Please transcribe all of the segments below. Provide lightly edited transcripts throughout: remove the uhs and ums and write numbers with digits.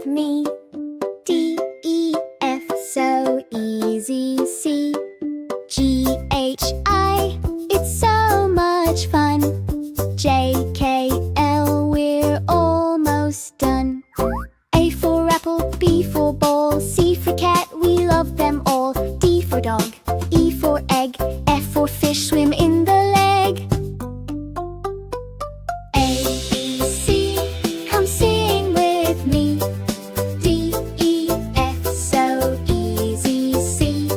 me. D, E, F, so easy. C, G, H, I, it's so much fun. J, K, L, we're almost done. A for apple, B for ball, C for cat, we love them all. D for dog, E for egg, F for fish, swim in the leg. A, B, C, come sing with me. D, E, F, so easy. C,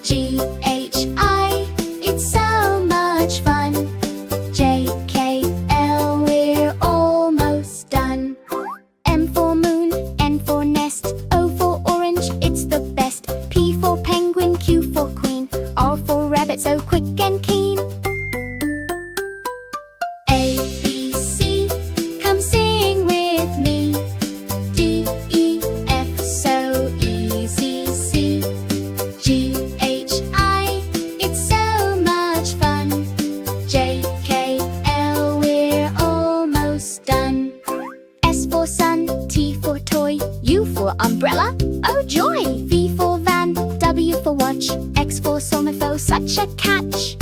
G, H, I, it's so much fun. J, K, L, we're almost done. M for moon, N for nest, O for orange, it's the best. P for penguin, Q for queen, R for rabbit, so quick and keen. A, B, C, come sing with me. D, E, F, so easy. C, G, H, I, it's so much fun. J, K, L, we're almost done. S for sun, T for toy, U for umbrella, oh joy! V for van, W for watch, X for somnifo, such a catch.